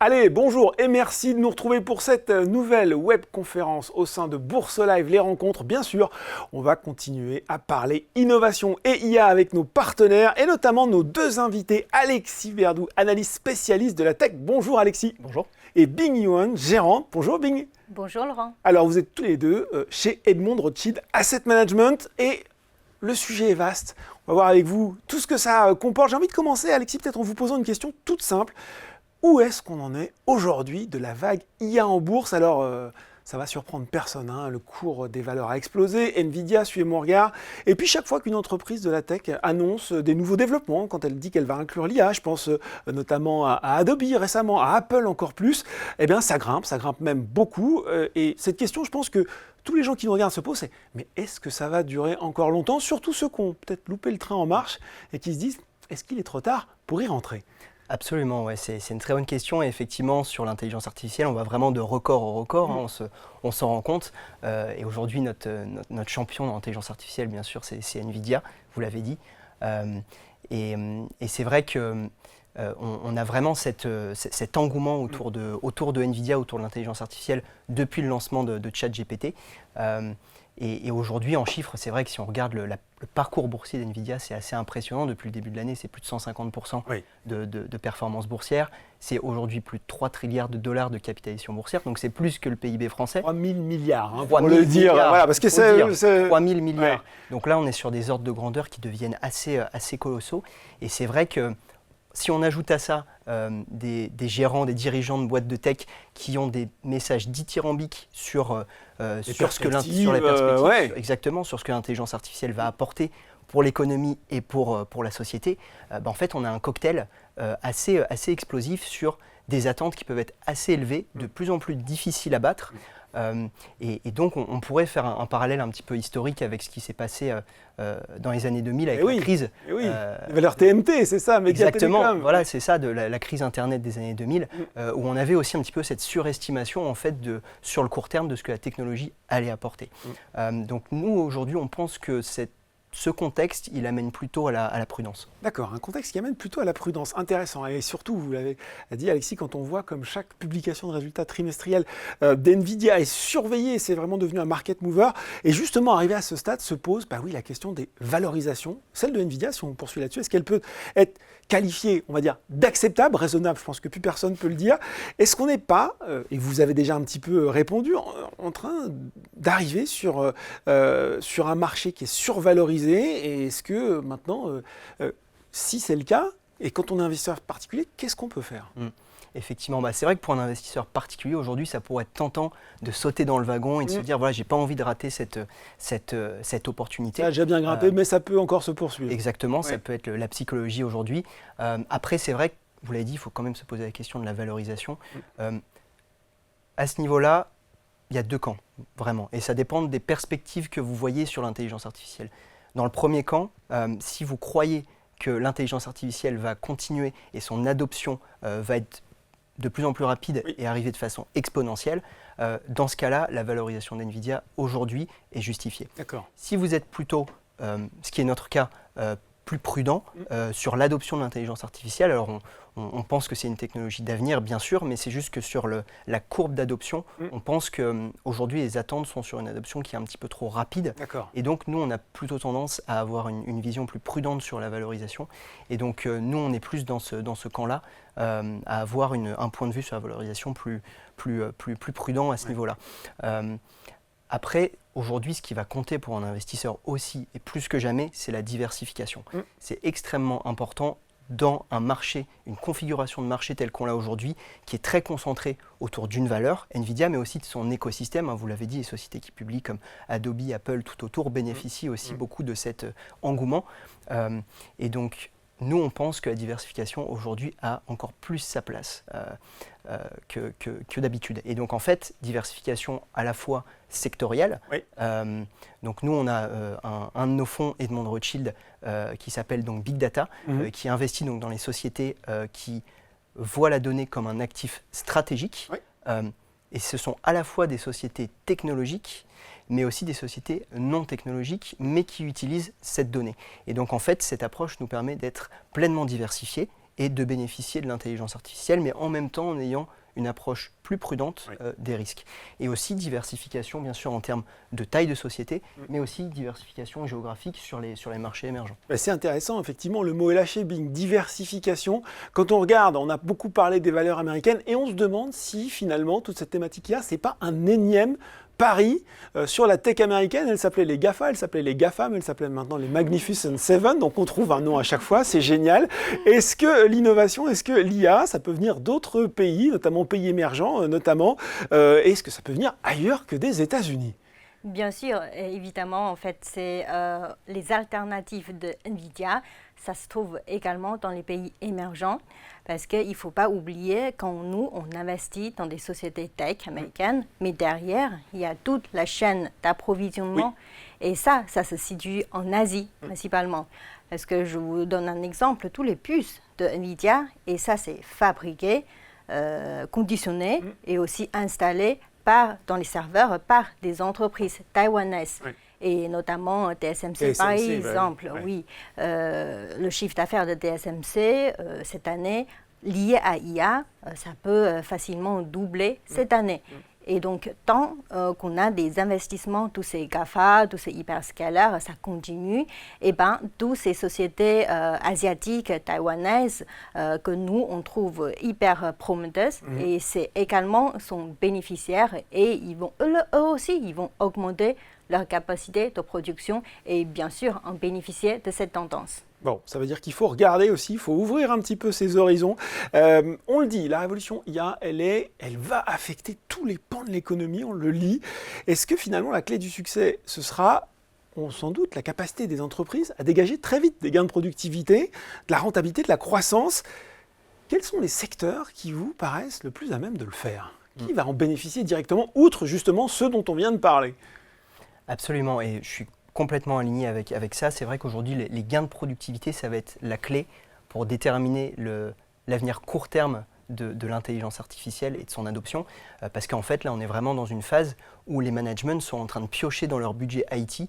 Allez, bonjour et merci de nous retrouver pour cette nouvelle webconférence au sein de Bourse Live, les rencontres. Bien sûr, on va continuer à parler innovation et IA avec nos partenaires et notamment nos deux invités, Alexis Verdou, analyste spécialiste de la tech. Bonjour Alexis. Bonjour. Et Bing Yuan, gérant. Bonjour Bing. Bonjour Laurent. Alors vous êtes tous les deux chez Edmond Rothschild Asset Management et le sujet est vaste. On va voir avec vous tout ce que ça comporte. J'ai envie de commencer, Alexis, peut-être en vous posant une question toute simple. Où est-ce qu'on en est aujourd'hui de la vague IA en bourse? Alors, ça va surprendre personne, hein. Le cours des valeurs a explosé, Nvidia, suivez mon regard. Et puis, chaque fois qu'une entreprise de la tech annonce des nouveaux développements, quand elle dit qu'elle va inclure l'IA, je pense notamment à Adobe récemment, à Apple encore plus, eh bien, ça grimpe même beaucoup. Et cette question, je pense que tous les gens qui nous regardent se posent, c'est mais est-ce que ça va durer encore longtemps? Surtout ceux qui ont peut-être loupé le train en marche et qui se disent, est-ce qu'il est trop tard pour y rentrer? Absolument, ouais, c'est une très bonne question. Et effectivement, sur l'intelligence artificielle, on va vraiment de record en record, hein, on s'en rend compte. Et aujourd'hui, notre champion dans l'intelligence artificielle, bien sûr, c'est Nvidia, vous l'avez dit. Et c'est vrai qu'on a vraiment cet engouement autour de Nvidia, autour de l'intelligence artificielle, depuis le lancement de ChatGPT. Et aujourd'hui, en chiffres, c'est vrai que si on regarde le parcours boursier d'NVIDIA, c'est assez impressionnant. Depuis le début de l'année, c'est plus de 150% de performance boursière. C'est aujourd'hui plus de 3 trilliards de dollars de capitalisation boursière. Donc c'est plus que le PIB français. 3 000 milliards, hein, 3 pour 000 le dire. milliards, Voilà, parce que c'est 3 000 milliards. Ouais. Donc là, on est sur des ordres de grandeur qui deviennent assez colossaux. Et c'est vrai que si on ajoute à ça des gérants, des dirigeants de boîtes de tech qui ont des messages dithyrambiques sur les perspectives, exactement, sur ce que l'intelligence artificielle va apporter pour l'économie et pour la société, en fait, on a un cocktail assez explosif sur des attentes qui peuvent être assez élevées, de plus en plus difficiles à battre. Et donc, on pourrait faire un parallèle un petit peu historique avec ce qui s'est passé dans les années 2000 avec la crise. Les valeurs TMT, c'est ça, Média exactement, Télécom. Voilà, c'est ça, de la crise Internet des années 2000, où on avait aussi un petit peu cette surestimation, en fait, sur le court terme de ce que la technologie allait apporter. Donc, nous, aujourd'hui, on pense que ce contexte, il amène plutôt à la prudence. D'accord, un contexte qui amène plutôt à la prudence. Intéressant. Et surtout, vous l'avez dit, Alexis, quand on voit comme chaque publication de résultats trimestriels d'NVIDIA est surveillée, c'est vraiment devenu un market mover. Et justement, arrivé à ce stade, se pose la question des valorisations. Celle de NVIDIA, si on poursuit là-dessus, est-ce qu'elle peut être qualifiée, on va dire, d'acceptable, raisonnable? Je pense que plus personne ne peut le dire. Est-ce qu'on n'est pas, et vous avez déjà un petit peu répondu, en train d'arriver sur un marché qui est survalorisé? Et est-ce que maintenant, si c'est le cas, et quand on est investisseur particulier, qu'est-ce qu'on peut faire? Effectivement, c'est vrai que pour un investisseur particulier, aujourd'hui, ça pourrait être tentant de sauter dans le wagon et de se dire, voilà, j'ai pas envie de rater cette opportunité. Ça, j'ai bien grimpé, mais ça peut encore se poursuivre. Exactement, ça peut être la psychologie aujourd'hui. Après, c'est vrai que, vous l'avez dit, il faut quand même se poser la question de la valorisation. À ce niveau-là, il y a deux camps, vraiment. Et ça dépend des perspectives que vous voyez sur l'intelligence artificielle. Dans le premier camp, si vous croyez que l'intelligence artificielle va continuer et son adoption va être de plus en plus rapide et arriver de façon exponentielle, dans ce cas-là, la valorisation d'NVIDIA aujourd'hui est justifiée. D'accord. Si vous êtes plutôt, ce qui est notre cas, plus prudent sur l'adoption de l'intelligence artificielle, alors on pense que c'est une technologie d'avenir, bien sûr, mais c'est juste que sur la courbe d'adoption, on pense qu'aujourd'hui, les attentes sont sur une adoption qui est un petit peu trop rapide. Et donc, nous, on a plutôt tendance à avoir une vision plus prudente sur la valorisation. Et donc, nous, on est plus dans ce camp-là, à avoir un point de vue sur la valorisation plus prudent à ce niveau-là. Après, aujourd'hui, ce qui va compter pour un investisseur aussi, et plus que jamais, c'est la diversification. C'est extrêmement important dans un marché, une configuration de marché telle qu'on l'a aujourd'hui, qui est très concentrée autour d'une valeur, NVIDIA, mais aussi de son écosystème. Vous l'avez dit, les sociétés qui publient comme Adobe, Apple, tout autour, bénéficient aussi beaucoup de cet engouement. Et donc, nous, on pense que la diversification aujourd'hui a encore plus sa place que d'habitude. Et donc, en fait, diversification à la fois sectorielle. Donc, nous, on a un de nos fonds, Edmond Rothschild, qui s'appelle donc Big Data, qui investit donc dans les sociétés qui voient la donnée comme un actif stratégique. Et ce sont à la fois des sociétés technologiques, mais aussi des sociétés non technologiques, mais qui utilisent cette donnée. Et donc en fait, cette approche nous permet d'être pleinement diversifiés et de bénéficier de l'intelligence artificielle, mais en même temps en ayant une approche plus prudente des risques. Et aussi diversification, bien sûr, en termes de taille de société, mais aussi diversification géographique sur les marchés émergents. C'est intéressant, effectivement, le mot est lâché, Bing, diversification. Quand on regarde, on a beaucoup parlé des valeurs américaines et on se demande si finalement toute cette thématique IA, c'est pas un énième pari sur la tech américaine. Elle s'appelait les GAFA, elle s'appelait les GAFAM, elle s'appelait maintenant les Magnificent Seven, donc on trouve un nom à chaque fois, c'est génial. Est-ce que l'innovation, est-ce que l'IA, ça peut venir d'autres pays, notamment pays émergents, est-ce que ça peut venir ailleurs que des États-Unis ? Bien sûr, évidemment, en fait, c'est les alternatives de NVIDIA, ça se trouve également dans les pays émergents, parce qu'il ne faut pas oublier quand on investit dans des sociétés tech américaines, mais derrière, il y a toute la chaîne d'approvisionnement, et ça se situe en Asie principalement. Parce que je vous donne un exemple, tous les puces de NVIDIA, et ça c'est fabriqué, conditionné et aussi installé dans les serveurs par des entreprises taïwanaises. Et notamment TSMC, par exemple. Oui. Le chiffre d'affaires de TSMC, cette année, lié à IA, ça peut facilement doubler cette année. Et donc, tant qu'on a des investissements, tous ces GAFA, tous ces hyperscalers, ça continue, et toutes ces sociétés asiatiques, taïwanaises, que nous, on trouve hyper prometteuses, et c'est également son bénéficiaire, et eux aussi, ils vont augmenter leur capacité de production et bien sûr en bénéficier de cette tendance. Bon, ça veut dire qu'il faut regarder aussi, il faut ouvrir un petit peu ses horizons. On le dit, la révolution IA, elle va affecter tous les pans de l'économie, on le lit. Est-ce que finalement la clé du succès, ce sera, sans doute, la capacité des entreprises à dégager très vite des gains de productivité, de la rentabilité, de la croissance? Quels sont les secteurs qui vous paraissent le plus à même de le faire? Qui va en bénéficier directement, outre justement ceux dont on vient de parler? Absolument, et je suis complètement aligné avec ça. C'est vrai qu'aujourd'hui, les gains de productivité, ça va être la clé pour déterminer l'avenir court terme de l'intelligence artificielle et de son adoption. Parce qu'en fait, là, on est vraiment dans une phase où les managements sont en train de piocher dans leur budget IT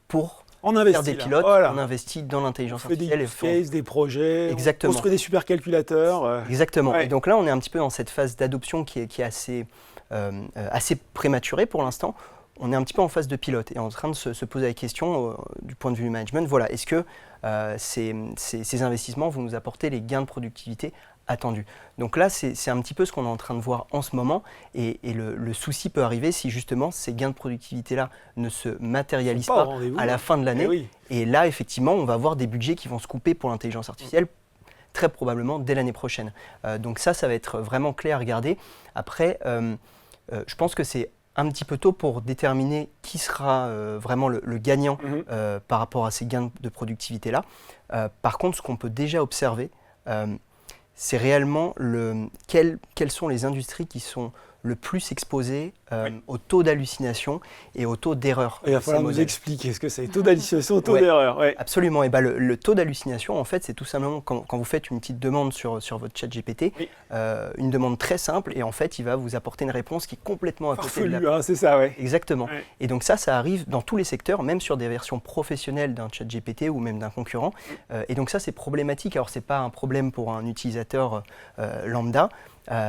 pour faire des pilotes. On investit dans l'intelligence artificielle. Des cases, des projets, exactement. On construit des supercalculateurs. Exactement. Ouais. Et donc là, on est un petit peu dans cette phase d'adoption qui est assez prématurée pour l'instant. On est un petit peu en phase de pilote et en train de se poser la question du point de vue du management, voilà, est-ce que ces investissements vont nous apporter les gains de productivité attendus? Donc là, c'est un petit peu ce qu'on est en train de voir en ce moment et le souci peut arriver si justement ces gains de productivité-là ne se matérialisent pas à la fin de l'année. Oui. Et là, effectivement, on va avoir des budgets qui vont se couper pour l'intelligence artificielle très probablement dès l'année prochaine. Donc ça va être vraiment clé à regarder. Après, je pense que c'est un petit peu tôt pour déterminer qui sera vraiment le gagnant par rapport à ces gains de productivité-là. Par contre, ce qu'on peut déjà observer, c'est réellement quelles sont les industries qui sont le plus exposées au taux d'hallucination et au taux d'erreur. Il va falloir nous expliquer ce que c'est, taux d'hallucination, taux d'erreur. Ouais. Absolument. Et le taux d'hallucination, en fait, c'est tout simplement quand vous faites une petite demande sur votre chat GPT, une demande très simple, et en fait, il va vous apporter une réponse qui est complètement à côté de la... c'est ça, ouais. Exactement. Ouais. Et donc ça arrive dans tous les secteurs, même sur des versions professionnelles d'un chat GPT ou même d'un concurrent. Et donc ça, c'est problématique. Alors, ce n'est pas un problème pour un utilisateur lambda.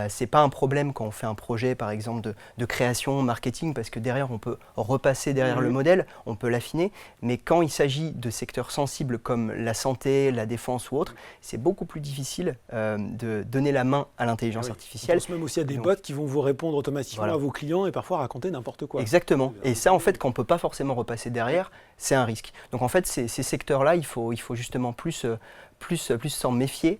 C'est pas un problème quand on fait un projet, par exemple, de création, marketing, parce que derrière, on peut repasser derrière le modèle, on peut l'affiner. Mais quand il s'agit de secteurs sensibles comme la santé, la défense ou autre, c'est beaucoup plus difficile de donner la main à l'intelligence artificielle. On pense même aussi à des bots qui vont vous répondre automatiquement à vos clients et parfois raconter n'importe quoi. Exactement. Et ça, en fait, quand on ne peut pas forcément repasser derrière, c'est un risque. Donc, en fait, ces secteurs-là, il faut justement plus s'en méfier.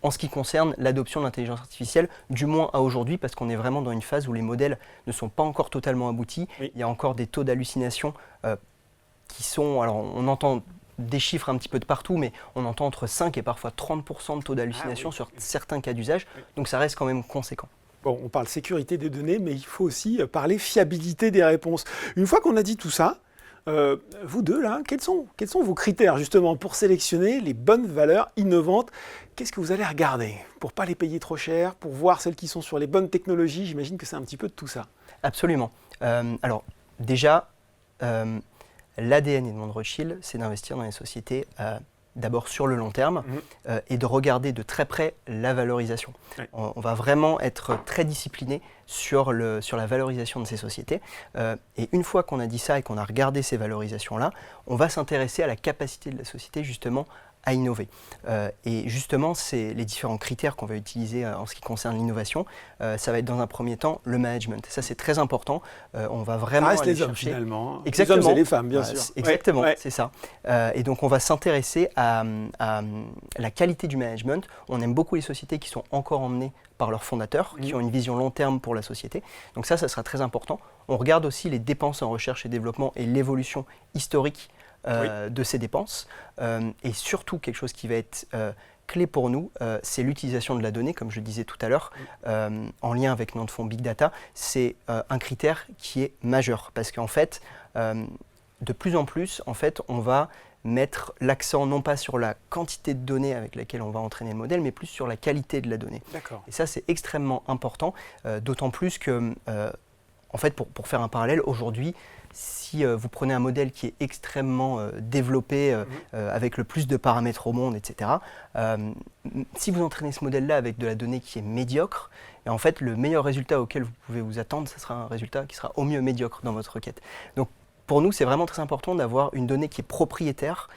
En ce qui concerne l'adoption de l'intelligence artificielle, du moins à aujourd'hui, parce qu'on est vraiment dans une phase où les modèles ne sont pas encore totalement aboutis. Il y a encore des taux d'hallucination qui sont... Alors, on entend des chiffres un petit peu de partout, mais on entend entre 5 et parfois 30% de taux d'hallucination sur certains cas d'usage. Donc, ça reste quand même conséquent. Bon, on parle sécurité des données, mais il faut aussi parler fiabilité des réponses. Une fois qu'on a dit tout ça, vous deux, là, quels sont vos critères justement pour sélectionner les bonnes valeurs innovantes? Qu'est-ce que vous allez regarder pour ne pas les payer trop cher, pour voir celles qui sont sur les bonnes technologies? J'imagine que c'est un petit peu de tout ça. Absolument. Alors déjà, l'ADN Edmond de Rothschild, c'est d'investir dans les sociétés d'abord sur le long terme et de regarder de très près la valorisation. Ouais. On va vraiment être très discipliné sur la valorisation de ces sociétés. Et une fois qu'on a dit ça et qu'on a regardé ces valorisations-là, on va s'intéresser à la capacité de la société justement à innover. Et justement, c'est les différents critères qu'on va utiliser en ce qui concerne l'innovation. Ça va être dans un premier temps le management. Ça, c'est très important. On va vraiment Ça reste aller les hommes chercher... finalement. Exactement. Les hommes et les femmes, bien sûr. Exactement, Ouais. c'est ça. Et donc, on va s'intéresser à la qualité du management. On aime beaucoup les sociétés qui sont encore emmenées par leurs fondateurs, qui ont une vision long terme pour la société. Donc ça sera très important. On regarde aussi les dépenses en recherche et développement et l'évolution historique de ces dépenses. Et surtout, quelque chose qui va être clé pour nous, c'est l'utilisation de la donnée, comme je le disais tout à l'heure, en lien avec notre fonds Big Data. C'est un critère qui est majeur, parce qu'en fait, de plus en plus, en fait, on va mettre l'accent non pas sur la quantité de données avec laquelle on va entraîner le modèle, mais plus sur la qualité de la donnée. D'accord. Et ça, c'est extrêmement important, d'autant plus que, en fait, pour faire un parallèle, aujourd'hui, si vous prenez un modèle qui est extrêmement développé, avec le plus de paramètres au monde, etc., si vous entraînez ce modèle-là avec de la donnée qui est médiocre, et en fait, le meilleur résultat auquel vous pouvez vous attendre, ce sera un résultat qui sera au mieux médiocre dans votre requête. Donc, pour nous, c'est vraiment très important d'avoir une donnée qui est propriétaire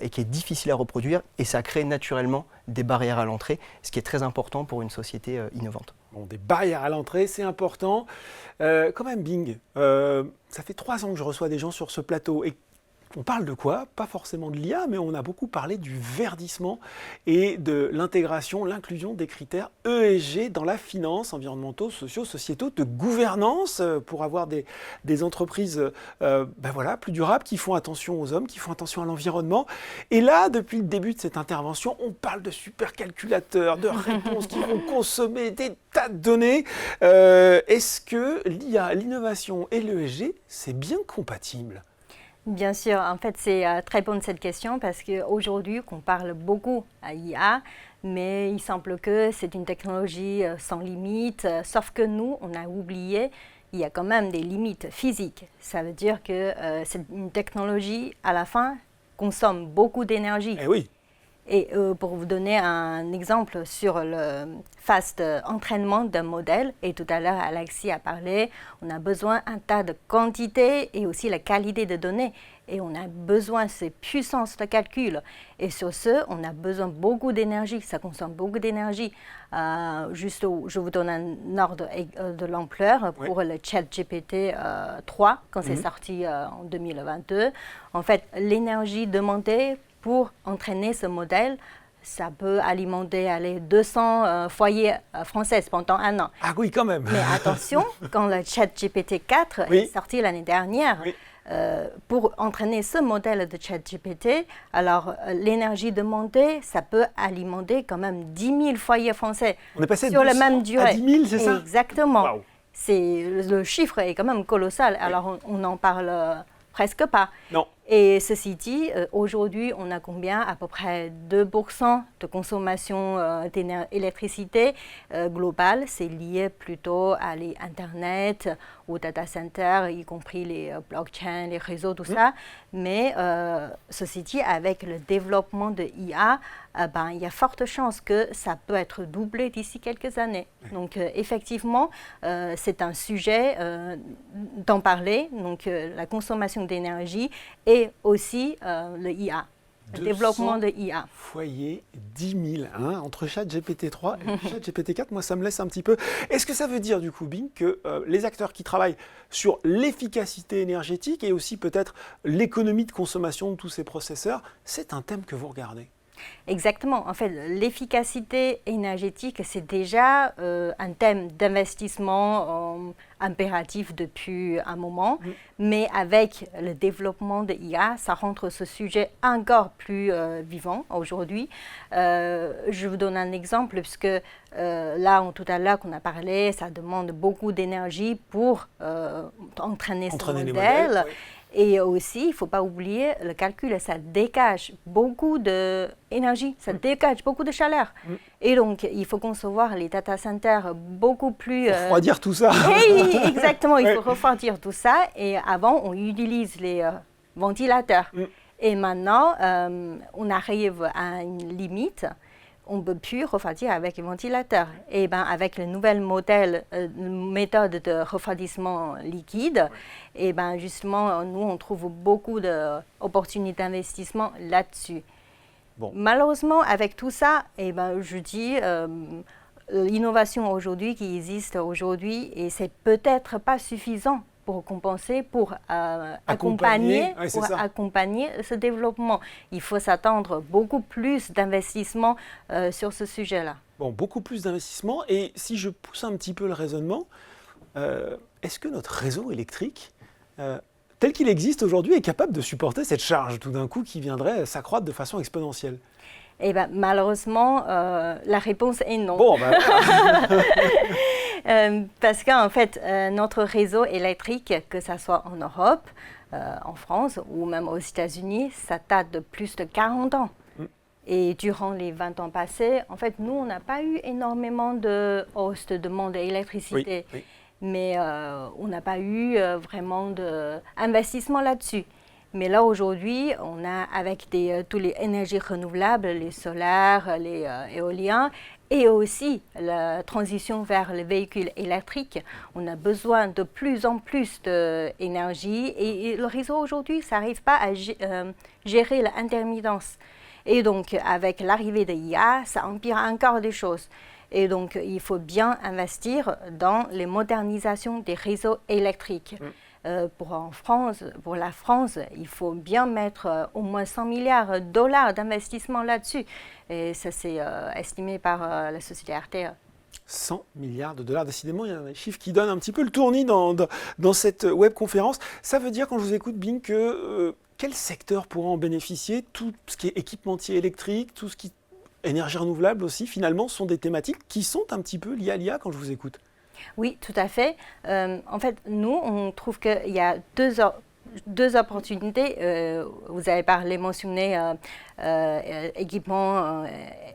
et qui est difficile à reproduire, et ça crée naturellement des barrières à l'entrée, ce qui est très important pour une société innovante. Bon, des barrières à l'entrée, c'est important. Quand même, Bing, ça fait 3 ans que je reçois des gens sur ce plateau et on parle de quoi? Pas forcément de l'IA, mais on a beaucoup parlé du verdissement et de l'intégration, l'inclusion des critères ESG dans la finance, environnementaux, sociaux, sociétaux, de gouvernance pour avoir des entreprises plus durables, qui font attention aux hommes, qui font attention à l'environnement. Et là, depuis le début de cette intervention, on parle de supercalculateurs, de réponses qui vont consommer des tas de données. Est-ce que l'IA, l'innovation et l'ESG, c'est bien compatible? Bien sûr, en fait, c'est très bonne cette question parce qu'aujourd'hui, on parle beaucoup à IA, mais il semble que c'est une technologie sans limite, sauf que nous, on a oublié, il y a quand même des limites physiques. Ça veut dire que c'est une technologie, à la fin, consomme beaucoup d'énergie. Eh oui. Et pour vous donner un exemple sur le fast entraînement d'un modèle, et tout à l'heure Alexis a parlé, on a besoin d'un tas de quantité et aussi la qualité de données. Et on a besoin de ces puissances de calcul. Et sur ce, on a besoin beaucoup d'énergie, ça consomme beaucoup d'énergie. Je vous donne un ordre de l'ampleur pour le ChatGPT 3, quand c'est sorti en 2022. En fait, l'énergie demandée pour entraîner ce modèle, ça peut alimenter 200 foyers français pendant 1 an. Ah oui, quand même. Mais attention, quand le ChatGPT 4 est sorti l'année dernière, pour entraîner ce modèle de ChatGPT, alors l'énergie demandée, ça peut alimenter quand même 10 000 foyers français. On est passé sur de la 200 même durée. à 10 000, c'est ça? Exactement. Wow. Le chiffre est quand même colossal. Alors on n'en parle presque pas. Non. Et ceci dit, aujourd'hui, on a combien? À peu près 2% de consommation d'électricité globale. C'est lié plutôt à l'Internet, aux data centers, y compris les blockchains, les réseaux, tout ça. Mais ceci dit, avec le développement de l'IA, il y a forte chance que ça peut être doublé d'ici quelques années. Donc effectivement, c'est un sujet d'en parler, donc la consommation d'énergie et aussi le IA, le développement de IA. Foyer 10 000, hein, entre ChatGPT 3 et ChatGPT 4, moi ça me laisse un petit peu. Est-ce que ça veut dire du coup, Bing, que les acteurs qui travaillent sur l'efficacité énergétique et aussi peut-être l'économie de consommation de tous ces processeurs, c'est un thème que vous regardez? Exactement. En fait, l'efficacité énergétique, c'est déjà un thème d'investissement impératif depuis un moment. Mais avec le développement de l'IA, ça rend ce sujet encore plus vivant aujourd'hui. Je vous donne un exemple, puisque tout à l'heure qu'on a parlé, ça demande beaucoup d'énergie pour entraîner ce modèle. Et aussi, il ne faut pas oublier, le calcul, ça dégage beaucoup d'énergie, ça dégage beaucoup de chaleur. Et donc, il faut concevoir les data centers beaucoup plus... refroidir tout ça. Exactement, il faut refroidir tout ça. Et avant, on utilise les ventilateurs. Et maintenant, on arrive à une limite. On ne peut plus refroidir avec le ventilateur. Et ben, avec le nouvel méthode de refroidissement liquide, et ben, justement, nous, on trouve beaucoup d'opportunités d'investissement là-dessus. Bon. Malheureusement, avec tout ça, et ben, je dis, l'innovation aujourd'hui qui existe aujourd'hui, et c'est peut-être pas suffisant pour compenser, pour accompagner ce développement. Il faut s'attendre beaucoup plus d'investissements sur ce sujet-là. Bon, beaucoup plus d'investissements. Et si je pousse un petit peu le raisonnement, est-ce que notre réseau électrique, tel qu'il existe aujourd'hui, est capable de supporter cette charge tout d'un coup qui viendrait s'accroître de façon exponentielle? Eh ben, malheureusement, la réponse est non. Bon, ben voilà. Parce qu'en fait, notre réseau électrique, que ce soit en Europe, en France ou même aux États-Unis, ça date de plus de 40 ans. Et durant les 20 ans passés, en fait, nous, on n'a pas eu énormément de hausse de demande d'électricité. Oui. Mais on n'a pas eu vraiment d'investissement là-dessus. Mais là, aujourd'hui, on a avec toutes les énergies renouvelables, les solaires, les éoliens, et aussi la transition vers les véhicules électriques, on a besoin de plus en plus d'énergie. Et le réseau aujourd'hui, ça n'arrive pas à gérer l'intermittence. Et donc, avec l'arrivée de l'IA, ça empire encore des choses. Et donc, il faut bien investir dans les modernisations des réseaux électriques. Pour la France, il faut bien mettre au moins 100 milliards de dollars d'investissement là-dessus. Et ça, c'est estimé par la société RTE. 100 milliards de dollars, décidément, il y a des chiffres qui donnent un petit peu le tournis dans cette webconférence. Ça veut dire, quand je vous écoute, Bing, que quel secteur pourra en bénéficier? Tout ce qui est équipementier électrique, tout ce qui est énergie renouvelable aussi, finalement, sont des thématiques qui sont un petit peu liées à l'IA quand je vous écoute. Oui, tout à fait. En fait, nous, on trouve qu'il y a deux opportunités. Vous avez mentionné équipements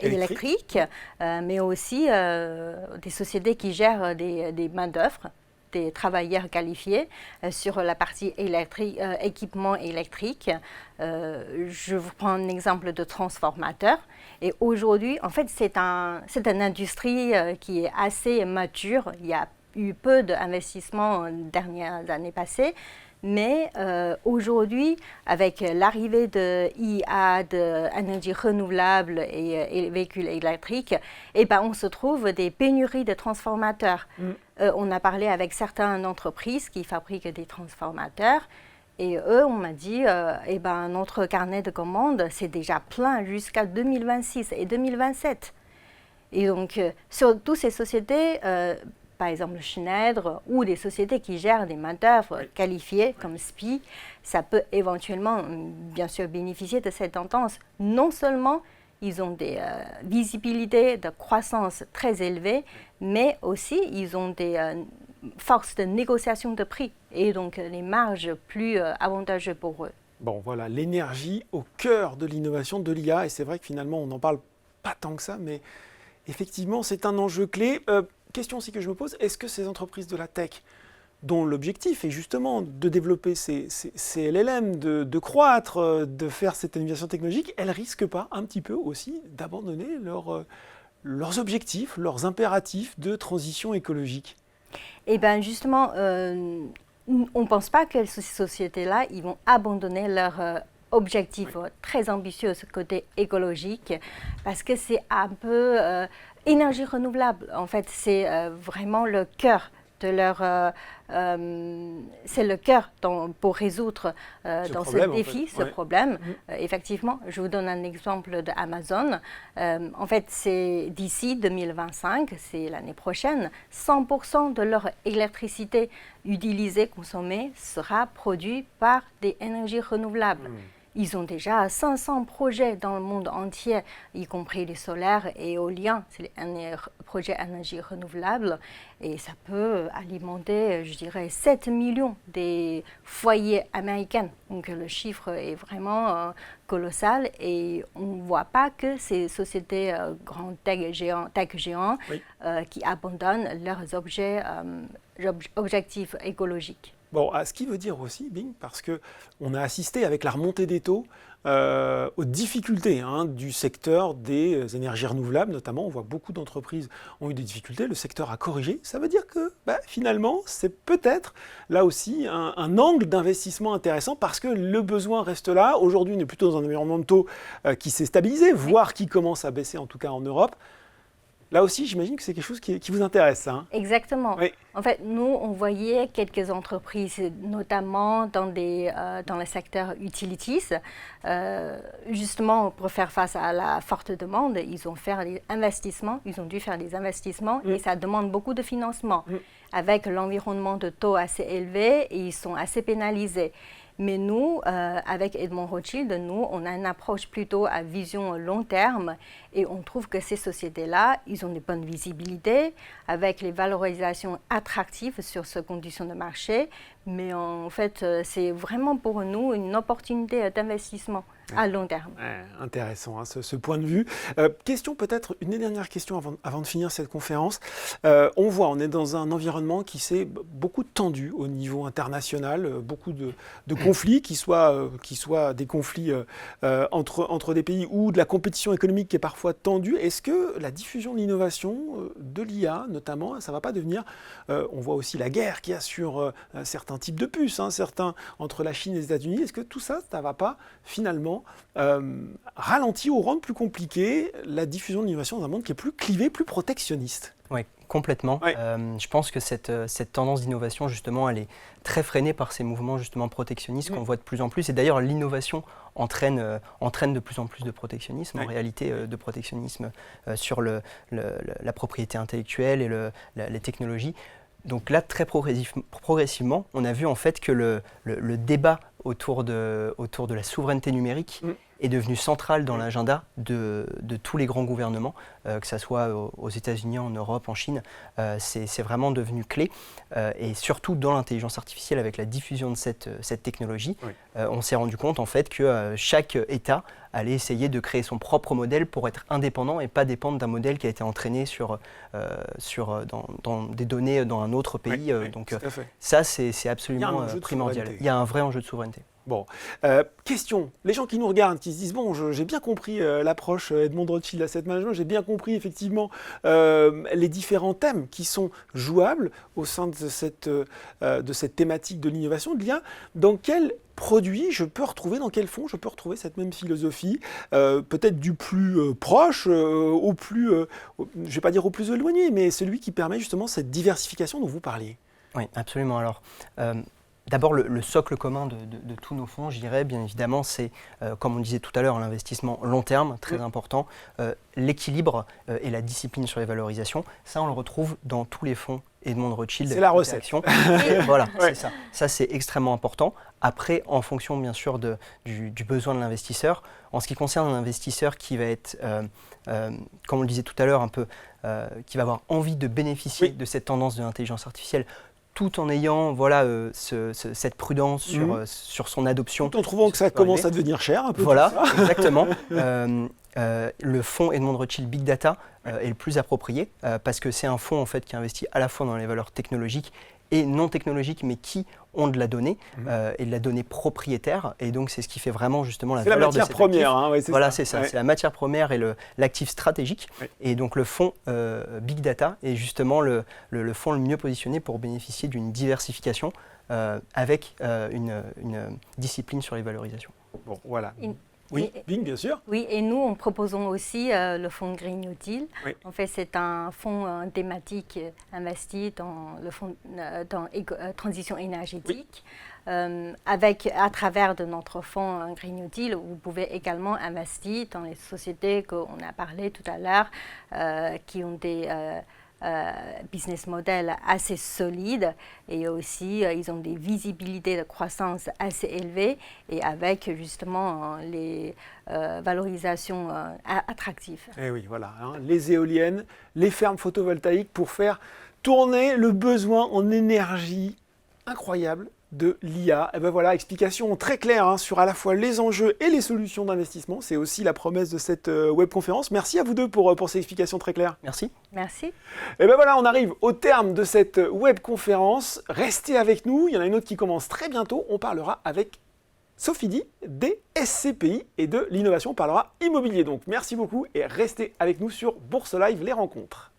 électriques, mais aussi des sociétés qui gèrent des main-d'œuvre, des travailleurs qualifiés sur la partie équipement électrique. Je vous prends un exemple de transformateur. Et aujourd'hui, en fait, c'est une industrie qui est assez mature. Il y a eu peu d'investissements dernières années passées. Mais aujourd'hui, avec l'arrivée de IA, d'énergie renouvelable et véhicules électriques, on se trouve des pénuries de transformateurs. On a parlé avec certaines entreprises qui fabriquent des transformateurs. Et eux, on m'a dit, notre carnet de commandes, c'est déjà plein jusqu'à 2026 et 2027. Et donc, sur toutes ces sociétés, par exemple Schneider, ou des sociétés qui gèrent des main-d'œuvre qualifiées comme SPIE, ça peut éventuellement, bien sûr, bénéficier de cette tendance. Non seulement ils ont des visibilités de croissance très élevées, mais aussi ils ont des forces de négociation de prix et donc les marges plus avantageuses pour eux. Bon, voilà, l'énergie au cœur de l'innovation de l'IA, et c'est vrai que finalement on n'en parle pas tant que ça, mais effectivement c'est un enjeu clé. Question aussi que je me pose, est-ce que ces entreprises de la tech, dont l'objectif est justement de développer ces LLM, de croître, de faire cette innovation technologique, elles risquent pas un petit peu aussi d'abandonner leurs objectifs, leurs impératifs de transition écologique? Eh bien justement, on ne pense pas que ces sociétés-là, ils vont abandonner leurs objectifs très ambitieux côté écologique, parce que c'est un peu énergie renouvelable. En fait, c'est vraiment le cœur de leur... c'est le cœur pour résoudre ce défi, ce problème. Effectivement, je vous donne un exemple d'Amazon. En fait, c'est d'ici 2025, c'est l'année prochaine, 100% de leur électricité utilisée, consommée, sera produite par des énergies renouvelables. Ils ont déjà 500 projets dans le monde entier, y compris les solaires et éoliens. C'est un projet d'énergie renouvelable et ça peut alimenter, je dirais, 7 millions des foyers américains. Donc le chiffre est vraiment colossal et on ne voit pas que ces sociétés grands tech géants qui abandonnent leurs objectifs écologiques. Bon, ce qui veut dire aussi, Bing, parce qu'on a assisté avec la remontée des taux aux difficultés du secteur des énergies renouvelables, notamment. On voit beaucoup d'entreprises ont eu des difficultés, le secteur a corrigé. Ça veut dire que finalement, c'est peut-être là aussi un angle d'investissement intéressant parce que le besoin reste là. Aujourd'hui, on est plutôt dans un environnement de taux qui s'est stabilisé, voire qui commence à baisser, en tout cas en Europe. Là aussi, j'imagine que c'est quelque chose qui vous intéresse. Hein. Exactement. Oui. En fait, nous, on voyait quelques entreprises, notamment dans le secteur utilities, justement pour faire face à la forte demande, ils ont dû faire des investissements et ça demande beaucoup de financement. Avec l'environnement de taux assez élevé, ils sont assez pénalisés. Mais nous, avec Edmond Rothschild, on a une approche plutôt à vision long terme et on trouve que ces sociétés-là, ils ont des bonnes visibilités avec les valorisations attractives sur ces conditions de marché. Mais en fait, c'est vraiment pour nous une opportunité d'investissement à long terme. Intéressant, ce point de vue. Question peut-être, une dernière question avant de finir cette conférence. On est dans un environnement qui s'est beaucoup tendu au niveau international, beaucoup de conflits, qui soient des conflits entre des pays ou de la compétition économique qui est parfois tendue. Est-ce que la diffusion de l'innovation, de l'IA notamment, ça ne va pas devenir, on voit aussi la guerre qu'il y a sur certains types de puces, certains entre la Chine et les États-Unis, est-ce que tout ça, ça ne va pas finalement ralentir ou rendre plus compliqué la diffusion de l'innovation dans un monde qui est plus clivé, plus protectionniste? Oui, complètement. Ouais. Je pense que cette tendance d'innovation, justement, elle est très freinée par ces mouvements justement protectionnistes qu'on voit de plus en plus. Et d'ailleurs, l'innovation entraîne de plus en plus de protectionnisme, en réalité de protectionnisme sur la propriété intellectuelle et les technologies. Donc là, très progressivement, on a vu en fait que le débat autour de la souveraineté numérique est devenu central dans l'agenda de tous les grands gouvernements, que ce soit aux États-Unis, en Europe, en Chine. C'est vraiment devenu clé. Et surtout dans l'intelligence artificielle, avec la diffusion de cette technologie, on s'est rendu compte en fait que chaque État allait essayer de créer son propre modèle pour être indépendant et pas dépendre d'un modèle qui a été entraîné dans des données dans un autre pays. Donc ça, c'est absolument primordial. Il y a un vrai enjeu de souveraineté. Bon, question, les gens qui nous regardent, qui se disent, bon, j'ai bien compris l'approche Edmond Rothschild Asset Management, j'ai bien compris effectivement les différents thèmes qui sont jouables au sein de cette thématique de l'innovation, de l'IA. Dans quel produit je peux retrouver, dans quel fonds je peux retrouver cette même philosophie, peut-être du plus proche au plus, je ne vais pas dire au plus éloigné, mais celui qui permet justement cette diversification dont vous parliez? Oui, absolument. Alors, d'abord, le socle commun de tous nos fonds, je dirais, bien évidemment, c'est, comme on disait tout à l'heure, l'investissement long terme, très important, l'équilibre et la discipline sur les valorisations. Ça, on le retrouve dans tous les fonds Edmond Rothschild. C'est la recette. Voilà, c'est ça. Ça, c'est extrêmement important. Après, en fonction, bien sûr, du besoin de l'investisseur, en ce qui concerne un investisseur qui va être, comme on le disait tout à l'heure, un peu, qui va avoir envie de bénéficier de cette tendance de l'intelligence artificielle, tout en ayant cette prudence sur son adoption. Tout en trouvant que ça commence à devenir cher un peu. Voilà, exactement. Le fonds Edmond Rothschild Big Data est le plus approprié parce que c'est un fonds en fait, qui investit à la fois dans les valeurs technologiques et non technologiques, mais qui ont de la donnée et de la donnée propriétaire. Et donc, c'est ce qui fait vraiment justement la valeur de cet actif. C'est la matière première. Voilà, c'est ça. C'est la matière première et l'actif stratégique. Et donc, le fonds Big Data est justement le fonds le mieux positionné pour bénéficier d'une diversification avec une discipline sur les valorisations. Bon, voilà. Oui, Bing, bien sûr. Oui, et nous, en proposons aussi le fonds Green New Deal. Oui. En fait, c'est un fonds thématique investi dans le fonds transition énergétique. À travers de notre fonds Green New Deal, vous pouvez également investir dans les sociétés qu'on a parlé tout à l'heure, qui ont des business model assez solides et aussi ils ont des visibilités de croissance assez élevées et avec justement les valorisations attractives. Et oui, voilà, les éoliennes, les fermes photovoltaïques pour faire tourner le besoin en énergie incroyable de l'IA. Et ben voilà, explication très claire hein, sur à la fois les enjeux et les solutions d'investissement. C'est aussi la promesse de cette webconférence. Merci à vous deux pour ces explications très claires. Merci. Merci. Et ben voilà, on arrive au terme de cette webconférence. Restez avec nous, il y en a une autre qui commence très bientôt. On parlera avec Sophie Di des SCPI et de l'innovation. On parlera immobilier. Donc merci beaucoup et restez avec nous sur Bourse Live, les rencontres.